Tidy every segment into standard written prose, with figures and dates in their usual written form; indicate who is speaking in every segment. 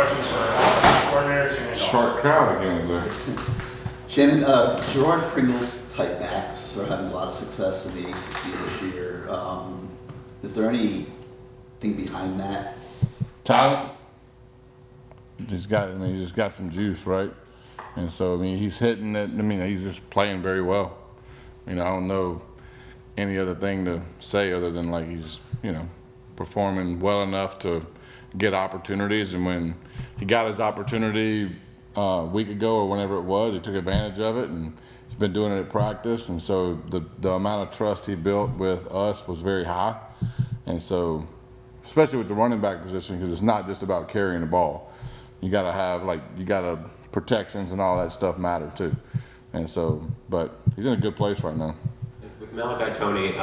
Speaker 1: questions for coordinator Shannon.
Speaker 2: Sharp crowd again there.
Speaker 3: Shannon, Gerard Pringle type backs are having a lot of success in the ACC this year. Is there anything behind that?
Speaker 2: Talent. He's just got some juice, right? And so, he's hitting it. He's just playing very well. I don't know any other thing to say other than like he's, performing well enough to get opportunities. And when he got his opportunity a week ago or whenever it was, he took advantage of it, and he's been doing it at practice. And so the amount of trust he built with us was very high. And so, especially with the running back position, because it's not just about carrying the ball. You got to have protections and all that stuff matter too. And so, but he's in a good place right now.
Speaker 4: With Malachi Tony,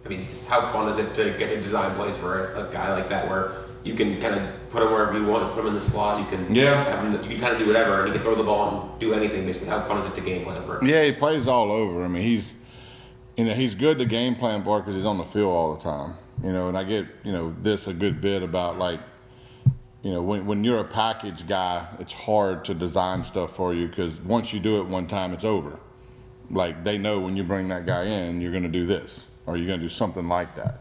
Speaker 4: just how fun is it to get to design plays for a guy like that, where you can kind of put him wherever you want, put him in the slot, you can have him, you can kind of do whatever, and he can throw the ball and do anything. Basically, how fun is it to game plan for him? Yeah,
Speaker 2: he plays all over. He's good to game plan for because he's on the field all the time. And I get this a good bit about when you're a package guy, it's hard to design stuff for you because once you do it one time, it's over. Like they know when you bring that guy in, you're going to do this or you're going to do something like that.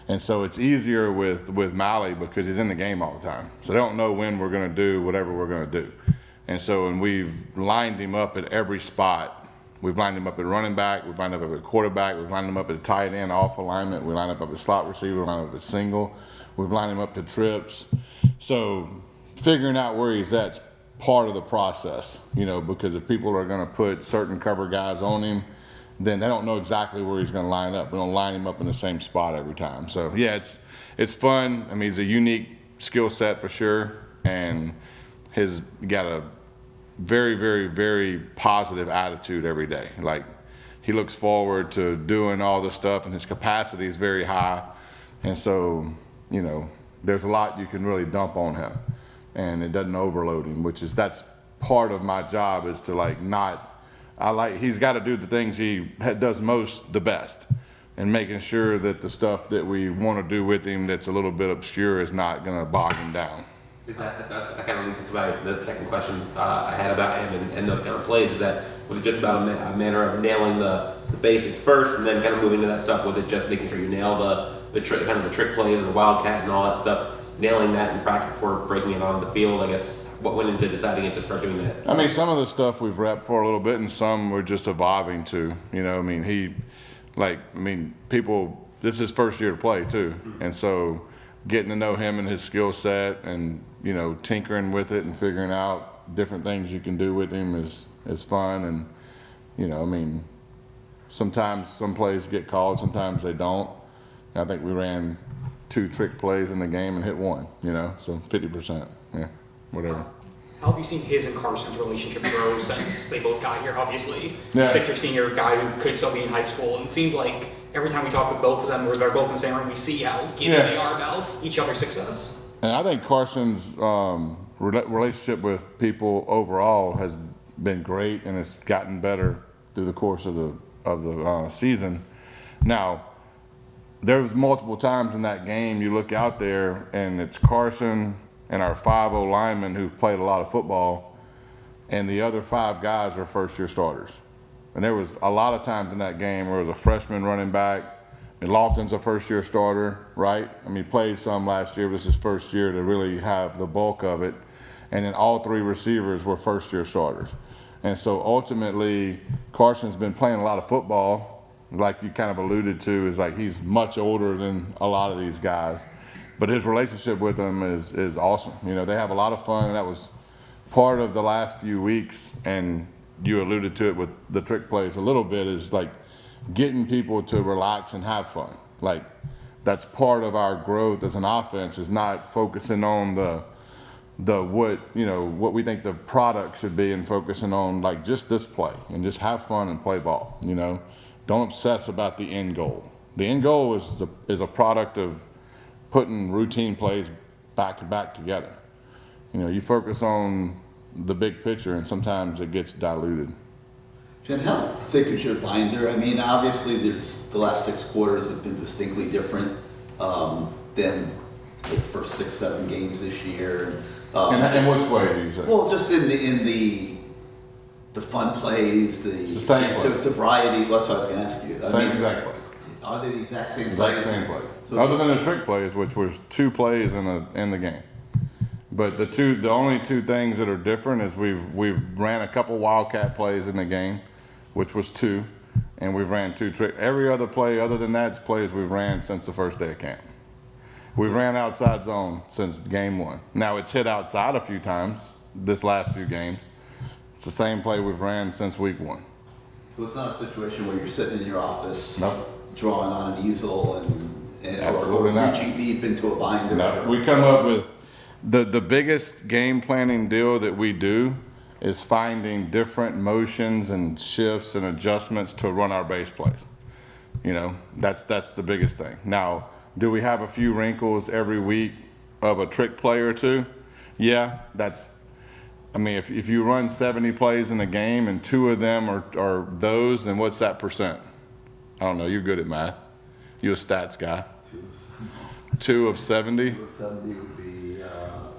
Speaker 2: And so it's easier with Mally because he's in the game all the time. So they don't know when we're going to do whatever we're going to do. And so when we've lined him up at every spot, we've lined him up at running back, we've lined him up at quarterback, we've lined him up at tight end off alignment, we lined him up at slot receiver, we lined him up at single, we've lined him up to trips. So figuring out where he's at's part of the process, because if people are going to put certain cover guys on him, then they don't know exactly where he's going to line up. We don't line him up in the same spot every time. So yeah, it's fun. He's a unique skill set for sure, and he's got a very, very, very positive attitude every day. Like he looks forward to doing all the stuff, and his capacity is very high. And so, there's a lot you can really dump on him, and it doesn't overload him, that's part of my job is to he's got to do the things he does most the best, and making sure that the stuff that we want to do with him that's a little bit obscure is not going to bog him down.
Speaker 4: That kind of leads into the second question I had about him and those kind of plays. Was it just about a manner of nailing the basics first and then kind of moving to that stuff? Was it just making sure you nail the trick plays and the wildcat and all that stuff, nailing that in practice before breaking it on the field? I guess what went into deciding it to start doing that?
Speaker 2: Some of the stuff we've repped for a little bit, and some we're just evolving to. People. This is his first year to play too, and so getting to know him and his skill set, and tinkering with it and figuring out different things you can do with him is fun. And sometimes some plays get called, sometimes they don't. I think we ran 2 trick plays in the game and hit 1. So 50%. Yeah, whatever.
Speaker 5: How have you seen his and Carson's relationship grow since they both got here? Obviously,
Speaker 2: yeah.
Speaker 5: 6-year senior guy who could still be in high school, and it seems like every time we talk with both of them, where they're both in the same room, we see how giddy they are about each other's success. And
Speaker 2: I think Carson's relationship with people overall has been great, and it's gotten better through the course of the season. Now, there was multiple times in that game you look out there, and it's Carson and our 5 linemen who've played a lot of football, and the other 5 guys are first-year starters. And there was a lot of times in that game where it was a freshman running back. Lofton's a first-year starter, right? He played some last year, but it's his first year to really have the bulk of it. And then all 3 receivers were first-year starters. And so ultimately, Carson's been playing a lot of football, like you kind of alluded to, is he's much older than a lot of these guys. But his relationship with them is awesome. They have a lot of fun, and that was part of the last few weeks. And you alluded to it with the trick plays a little bit, is getting people to relax and have fun. That's part of our growth as an offense, is not focusing on what we think the product should be, and focusing on just this play and just have fun and play ball. Don't obsess about the end goal. The end goal is a product of putting routine plays back to back together. You focus on the big picture, and sometimes it gets diluted.
Speaker 3: Jen, how thick is your binder? Obviously, the last 6 quarters have been distinctly different than the first 6-7 games this year.
Speaker 2: And which way do you say?
Speaker 3: Well, just in the fun plays,
Speaker 2: the same plays.
Speaker 3: the variety. That's what I was going to ask you.
Speaker 2: Same exact plays.
Speaker 3: Are they the exact same
Speaker 2: Exact
Speaker 3: plays?
Speaker 2: same plays.
Speaker 3: So
Speaker 2: Other than the trick plays, which was 2 plays in the game. But the only 2 things that are different is we've ran a couple wildcat plays in the game, which was 2, and we've ran 2 trick. Every other play other than that's plays we've ran since the first day of camp. We've ran outside zone since game 1. Now it's hit outside a few times this last few games. It's the same play we've ran since week 1.
Speaker 3: So it's not a situation where you're sitting in your office
Speaker 2: Nope.
Speaker 3: drawing on an easel and or
Speaker 2: Absolutely not.
Speaker 3: reaching deep into a binder.
Speaker 2: No, we come up with the biggest game planning deal that we do is finding different motions and shifts and adjustments to run our base plays. You know, that's the biggest thing. Now, do we have a few wrinkles every week of a trick play or 2? Yeah, I mean, if you run 70 plays in a game and 2 of them are those, then what's that percent? I don't know, you're good at math. You're a stats guy. 2 of 70?
Speaker 3: 2 of 70 would be,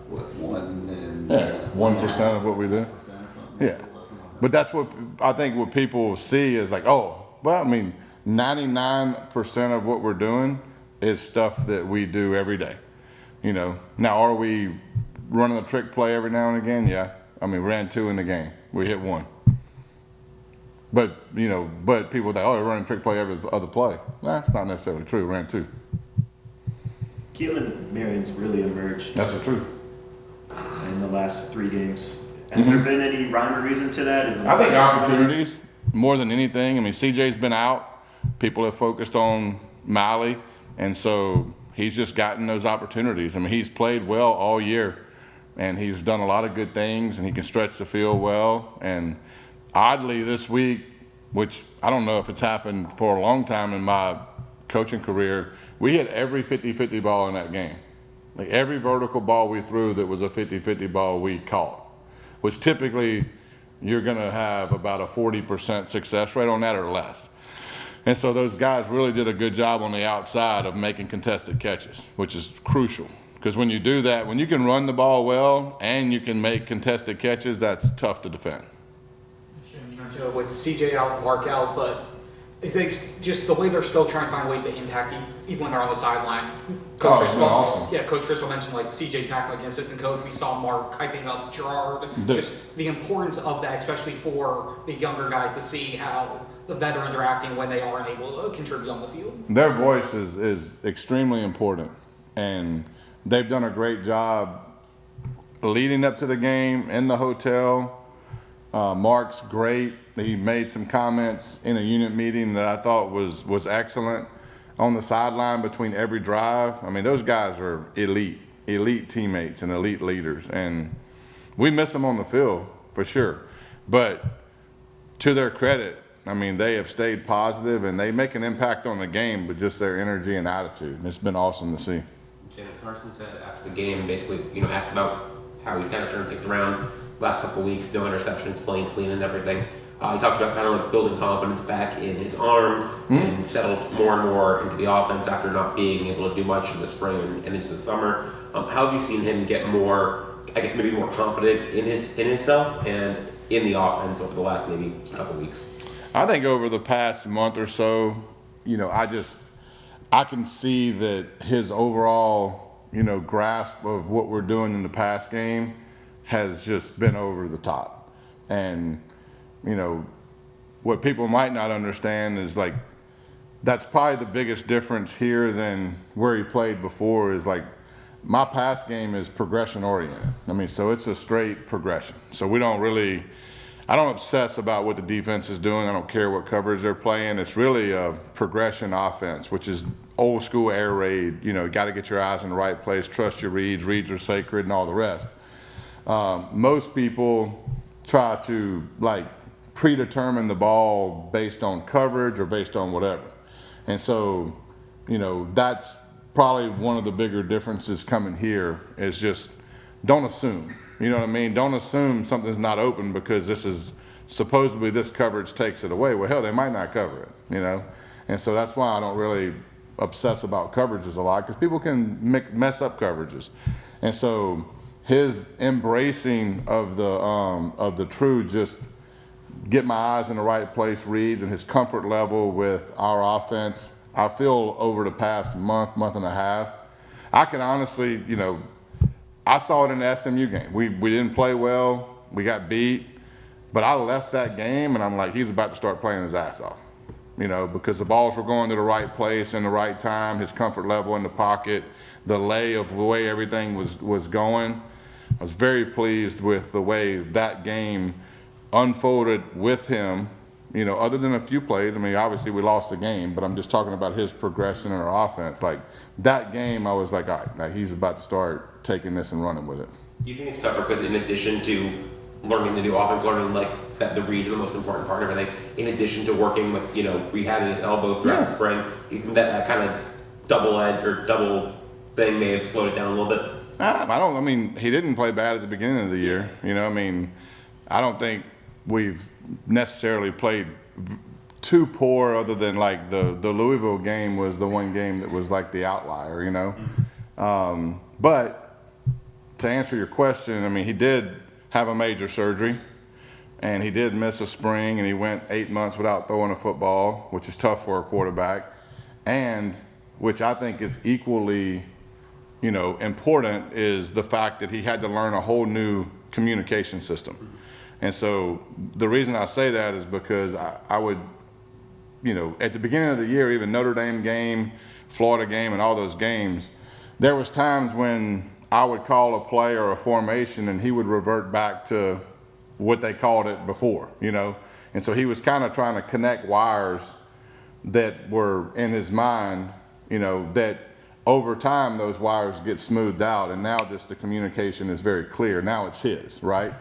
Speaker 3: what, 1 and...
Speaker 2: Yeah, 1% of what we do.
Speaker 3: 1% or something?
Speaker 2: Yeah.
Speaker 3: Less than 1%.
Speaker 2: But that's what I think what people see is like, oh, well, I mean, 99% of what we're doing is stuff that we do every day. You know, now are we running a trick play every now and again? Yeah. I mean, we ran 2 in the game. We hit 1. But, you know, people think, oh, they're running a trick play every other play. That's not necessarily true. We ran 2.
Speaker 6: Keelan Marion's really emerged
Speaker 2: That's the truth.
Speaker 6: in the last 3 games. Has there been any rhyme or reason to that?
Speaker 2: I think opportunities more than anything. I mean, CJ's been out. People have focused on Miley, and so he's just gotten those opportunities. I mean, he's played well all year, and he's done a lot of good things, and he can stretch the field well. And oddly, this week, which I don't know if it's happened for a long time in my coaching career, we hit every 50-50 ball in that game. Like every vertical ball we threw that was a 50-50 ball we caught, which typically you're going to have about a 40% success rate on that or less. And so those guys really did a good job on the outside of making contested catches, which is crucial. Because when you do that, when you can run the ball well and you can make contested catches, that's tough to defend.
Speaker 5: You know, with CJ out, Mark out, but I think just the way they're still trying to find ways to impact even when they're on the sideline.
Speaker 2: It's been awesome.
Speaker 5: Yeah, Coach Crystal mentioned like CJ's back like an assistant coach. We saw Mark hyping up Gerard. Just the importance of that, especially for the younger guys, to see how the veterans are acting when they aren't able to contribute on the field.
Speaker 2: Their voice is extremely important, and they've done a great job leading up to the game in the hotel. Mark's great. He made some comments in a unit meeting that I thought was excellent on the sideline between every drive. I mean, those guys are elite teammates and elite leaders, and we miss them on the field for sure. But to their credit, I mean, they have stayed positive and they make an impact on the game with just their energy and attitude. And it's been awesome to see.
Speaker 4: Shannon Carson said after the game, basically, asked about how he's kind of turned things around last couple of weeks, no interceptions, playing clean and everything. He talked about kind of like building confidence back in his arm and settled more and more into the offense after not being able to do much in the spring and into the summer. How have you seen him get more, I guess maybe more confident in himself and in the offense over the last maybe couple of weeks?
Speaker 2: I think over the past month or so, I can see that his overall, grasp of what we're doing in the pass game has just been over the top. And, what people might not understand is like, that's probably the biggest difference here than where he played before is like, my pass game is progression oriented. I mean, so it's a straight progression. So I don't obsess about what the defense is doing. I don't care what coverage they're playing. It's really a progression offense, which is old school air raid. You got to get your eyes in the right place, trust your reads. Reads are sacred and all the rest. Most people try to predetermine the ball based on coverage or based on whatever. And so, that's probably one of the bigger differences coming here is just don't assume. You know what I mean? Don't assume something's not open because supposedly this coverage takes it away. Well, hell, they might not cover it, And so that's why I don't really obsess about coverages a lot because people can mess up coverages. And so his embracing of the true just get my eyes in the right place reads and his comfort level with our offense, I feel over the past month and a half, I can honestly, I saw it in the SMU game. We didn't play well, we got beat, but I left that game and I'm like, he's about to start playing his ass off, because the balls were going to the right place in the right time, his comfort level in the pocket, the lay of the way everything was going. I was very pleased with the way that game unfolded with him, other than a few plays. I mean, obviously we lost the game, but I'm just talking about his progression in our offense. Like that game, I was like, all right, now he's about to start taking this and running with it.
Speaker 4: Do you think it's tougher because in addition to learning the new offense, learning like that the reads are the most important part of everything, in addition to working with, rehabbing his elbow throughout the spring, do you think that kind of double edge or double thing may have slowed it down a little bit?
Speaker 2: I mean, he didn't play bad at the beginning of the year. I don't think we've necessarily played too poor, other than like the Louisville game was the one game that was like the outlier, But to answer your question, I mean, he did have a major surgery and he did miss a spring and he went 8 months without throwing a football, which is tough for a quarterback, and which I think is equally important is the fact that he had to learn a whole new communication system. And so the reason I say that is because I would, at the beginning of the year, even Notre Dame game, Florida game, and all those games, there was times when I would call a play or a formation and he would revert back to what they called it before, And so he was kind of trying to connect wires that were in his mind, that over time those wires get smoothed out, and now just the communication is very clear. Now it's his, right?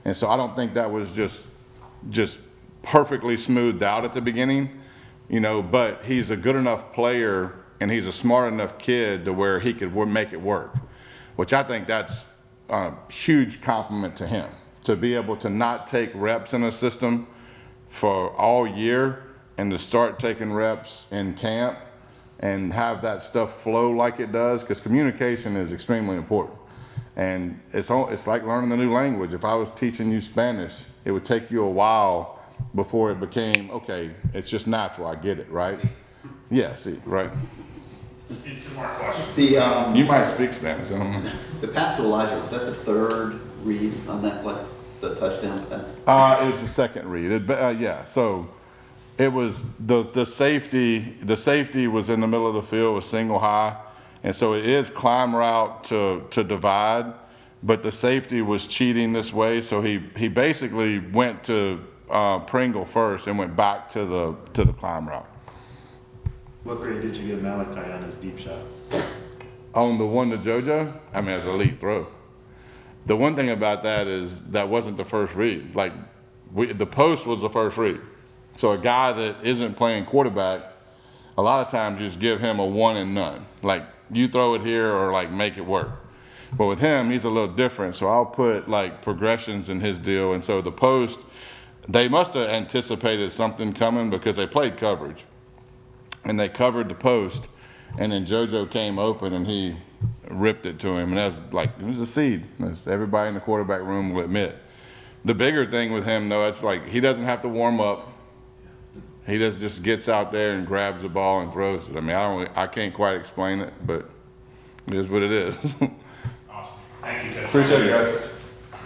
Speaker 2: And so I don't think that was just perfectly smoothed out at the beginning, but he's a good enough player and he's a smart enough kid to where he could make it work, which I think that's a huge compliment to him, to be able to not take reps in a system for all year and to start taking reps in camp and have that stuff flow like it does, because communication is extremely important. And it's like learning a new language. If I was teaching you Spanish, it would take you a while before it became, okay, it's just natural, I get it, right? Yeah, see, right.
Speaker 1: Two more questions.
Speaker 2: You might speak Spanish, I don't know.
Speaker 3: The pass to Elijah, was that the third read on that, like the touchdown pass?
Speaker 2: It was the second read. Yeah, so it was the safety. The safety was in the middle of the field with single high, and so it is climb route to divide, but the safety was cheating this way, so he basically went to Pringle first and went back to the climb route.
Speaker 6: What grade did you give Malachi on his deep shot?
Speaker 2: On the one to JoJo, I mean, it's an elite throw. The one thing about that is that wasn't the first read. Like the post was the first read. So a guy that isn't playing quarterback, a lot of times you just give him a one and none. Like you throw it here or like make it work. But with him, he's a little different. So I'll put like progressions in his deal. And so the post, they must have anticipated something coming because they played coverage. And they covered the post. And then JoJo came open and he ripped it to him. And that's like, it was a seed. As everybody in the quarterback room will admit. The bigger thing with him, though, it's like he doesn't have to warm up. He just gets out there and grabs the ball and throws it. I mean, I can't quite explain it, but it is what it is.
Speaker 1: Awesome. Thank you, Coach.
Speaker 2: Appreciate it, guys.